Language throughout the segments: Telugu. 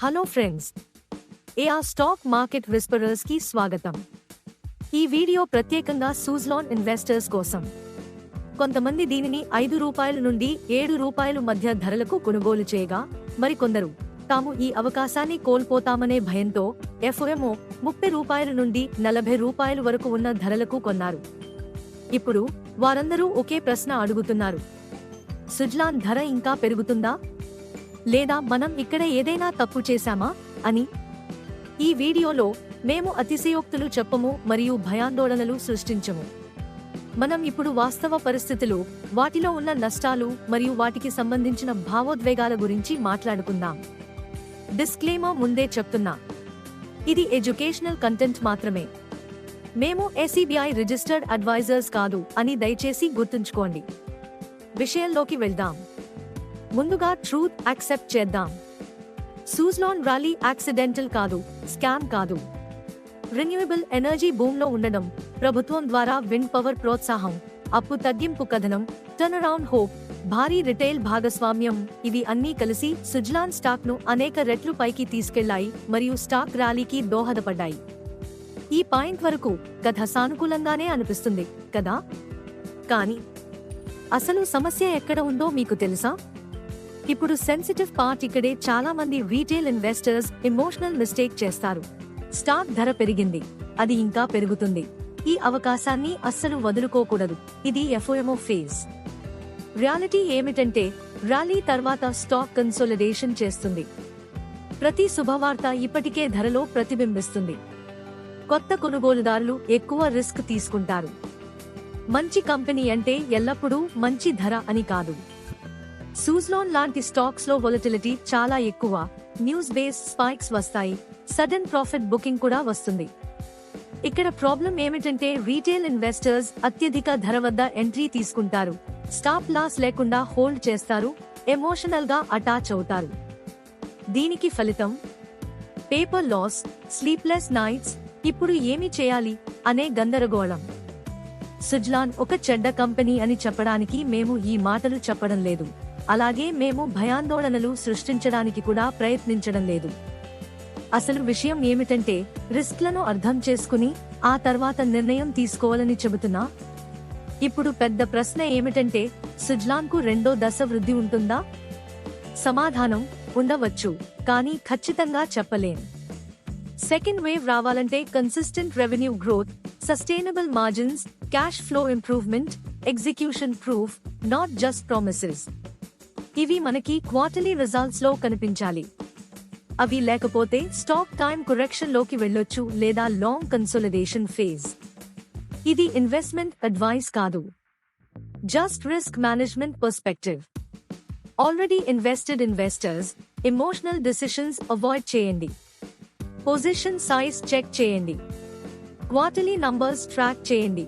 Hello friends, AR stock market whisperers కి స్వాగతం. ఈ వీడియో ప్రత్యేకంగా సూజ్లాన్ ఇన్వెస్టర్స్ కోసం. కొంతమంది దీనిని ₹5 నుండి ₹7 మధ్య ధరలకు కొనుగోలు చేయగా, మరికొందరు తాము ఈ అవకాశాన్ని కోల్పోతామనే భయంతో FOMO ₹30 నుండి ₹40 వరకు ఉన్న ధరలకు కొన్నారు. ఇప్పుడు వారందరూ ఒకే ప్రశ్న అడుగుతున్నారు: సుజ్లాన్ ధర ఇంకా పెరుగుతుందా, లేదా మనం ఇక్కడ ఏదైనా తప్పు చేశామా అని. ఈ వీడియోలో మేము అతిశయోక్తులు చెప్పము మరియు భయాందోళనలు సృష్టించము. మనం ఇప్పుడు వాస్తవ పరిస్థితులు, వాటిలో ఉన్న నష్టాలు మరియు వాటికి సంబంధించిన భావోద్వేగాల గురించి మాట్లాడుకుందాం. డిస్క్లైమర్ ముందే చెప్తున్నా, ఇది ఎడ్యుకేషనల్ కంటెంట్ మాత్రమే. మేము SEBI రిజిస్టర్డ్ అడ్వైజర్స్ కాదు అని దయచేసి గుర్తుంచుకోండి. విషయంలోకి వెళ్దాం. ముందుగా ట్రూత్ యాక్సెప్ట్ చేద్దాం. సూజ్లాన్ ర్యాలీ యాక్సిడెంటల్ కాదు, స్కామ్ కాదు. రెన్యూవబుల్ ఎనర్జీ బూమ్లో ఉండడం, ప్రభుత్వం ద్వారా విండ్ పవర్ ప్రోత్సాహం, అప్పు తగ్గింపు కథనం, టర్నరౌండ్ హోప్, భారీ రిటైల్ భాగస్వామ్యం, ఇవి అన్నీ కలిసి సుజ్లాన్ స్టాక్ను అనేక రెట్లు పైకి తీసుకెళ్లాయి మరియు స్టాక్ ర్యాలీకి దోహదపడ్డాయి. ఈ పాయింట్ వరకు కథ సానుకూలంగానే అనిపిస్తుంది కదా? కానీ అసలు సమస్య ఎక్కడ ఉందో మీకు తెలుసా? ఇప్పుడు సెన్సిటివ్ పార్ట్ ఇక్కడే. చాలా మంది రీటైల్ ఇన్వెస్టర్స్ ఎమోషనల్ మిస్టేక్ చేస్తారు. స్టాక్ ధర పెరిగింది, అది ఇంకా పెరుగుతుంది, ఈ అవకాశాన్ని అస్సలు వదులుకోకూడదు, ఇది FOMO ఫేజ్. రియాలిటీ ఏమిటంటే, ర్యాలీ తర్వాత స్టాక్ కన్సోలిడేషన్ చేస్తుంది. ప్రతి శుభవార్త ఇప్పటికే ధరలో ప్రతిబింబిస్తుంది. కొత్త కొనుగోలుదారులు ఎక్కువ రిస్క్ తీసుకుంటారు. మంచి కంపెనీ అంటే ఎల్లప్పుడూ మంచి ధర అని కాదు. సూజ్లాన్ లాంటి స్టాక్స్ లో వొలటిలిటీ చాలా ఎక్కువ, న్యూస్ బేస్డ్ స్పైక్స్ వస్తాయి, సడన్ ప్రాఫిట్ బుకింగ్ కూడా వస్తుంది. ఇక్కడ ప్రాబ్లం ఏమిటంటే, రీటైల్ ఇన్వెస్టర్స్ అత్యధిక ధర వద్ద ఎంట్రీ తీసుకుంటారు, స్టాప్ లాస్ లేకుండా హోల్డ్ చేస్తారు, ఎమోషనల్ గా అటాచ్ అవుతారు. దీనికి ఫలితం పేపర్ లాస్, స్లీప్లెస్ నైట్స్, ఇప్పుడు ఏమి చేయాలి అనే గందరగోళం. సుజ్లాన్ ఒక చెడ్డ కంపెనీ అని చెప్పడానికి మేము ఈ మాటలు చెప్పడం లేదు, అలాగే మేము భయాందోళనలు సృష్టించడానికి కూడా ప్రయత్నించడం లేదు. అసలు విషయం ఏమిటంటే, రిస్క్లను అర్థం చేసుకుని ఆ తర్వాత నిర్ణయం తీసుకోవాలని చెబుతున్నా. ఇప్పుడు పెద్ద ప్రశ్న ఏమిటంటే, సుజ్లాన్కు రెండో దశ వృద్ధి ఉంటుందా? సమాధానం ఉండవచ్చు, కానీ ఖచ్చితంగా చెప్పలేం. సెకండ్ వేవ్ రావాలంటే consistent revenue growth, sustainable margins, cash flow improvement, execution proof, not just promises. ఇవి మనకి క్వార్టర్లీ రిజల్ట్స్ లో కనిపించాలి. అవి లేకపోతే స్టాక్ టైం కరెక్షన్ లోకి వెళ్ళొచ్చు లేదా లాంగ్ కన్సోలిడేషన్ ఫేజ్. ఇది ఇన్వెస్ట్మెంట్ అడ్వైస్ కాదు, just risk management perspective. Already invested investors emotional decisions avoid చేయండి. పొజిషన్ సైజ్ చెక్ చేయండి, క్వార్టర్లీ నంబర్స్ ట్రాక్ చేయండి.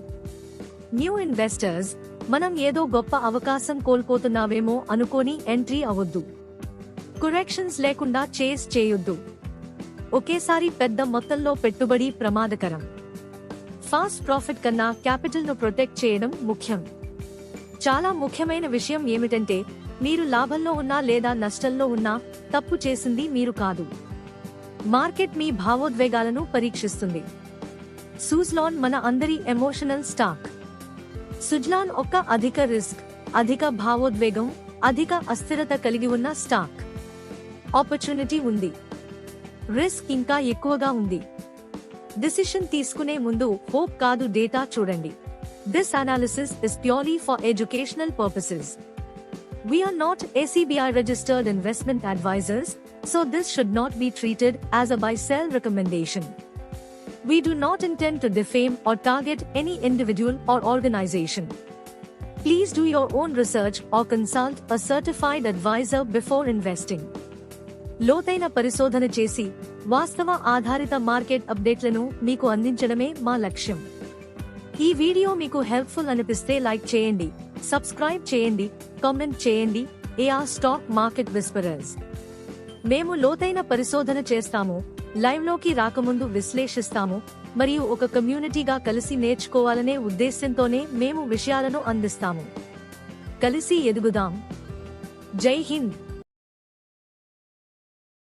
న్యూ ఇన్వెస్టర్స్, మనం ఏదో గొప్ప అవకాశం కోల్పోతున్నావేమో అనుకోని ఎంట్రీ అవొద్దు. కరెక్షన్స్ లేకుండా చేస్ చేయొద్దు. ఒకేసారి పెద్ద మొత్తంలో పెట్టుబడి ప్రమాదకరం. ఫాస్ట్ ప్రాఫిట్ కన్నా క్యాపిటల్ ను ప్రొటెక్ట్ చేయడం ముఖ్యం. చాలా ముఖ్యమైన విషయం ఏమిటంటే, మీరు లాభంలో ఉన్నా లేదా నష్టంలో ఉన్నా తప్పు చేసింది మీరు కాదు. మార్కెట్ మీ భావోద్వేగాలను పరీక్షిస్తుంది. సూజ్లాన్ మన అందరి ఎమోషనల్ స్టాక్. సుజ్లాన్ ఒక అధిక రిస్క్, అధిక భావోద్వేగం, అధిక అస్థిరత కలిగి ఉన్న స్టాక్. ఆపర్చునిటీ ఉంది, రిస్క్ ఇంకా ఎక్కువగా ఉంది. డిసిషన్ తీసుకునే ముందు హోప్ కాదు, డేటా చూడండి. This analysis is purely for educational purposes. We are not SEBI registered investment advisors, so this should not be treated as a buy-sell recommendation. We do not intend to defame or target any individual or organization. Please do your own research or consult a certified advisor before investing. లోతైన పరిశోధన చేసి వాస్తవ ఆధారిత మార్కెట్ అప్డేట్లను మీకు అందించడమే మా లక్ష్యం. ఈ వీడియో మీకు హెల్ప్ఫుల్ అనిపిస్తే లైక్ చేయండి, సబ్స్క్రైబ్ చేయండి, కామెంట్ చేయండి. AR stock market whisperers. మేము లోతైన పరిశోధన చేస్తాము, లైవ్ లోకి రాకముందు విశ్లేషిస్తాము మరియు ఒక కమ్యూనిటీగా కలిసి నేర్చుకోవాలనే ఉద్దేశ్యంతోనే మేము విషయాలను అందిస్తాము. కలిసి ఎదుగుదాం. జై హింద్.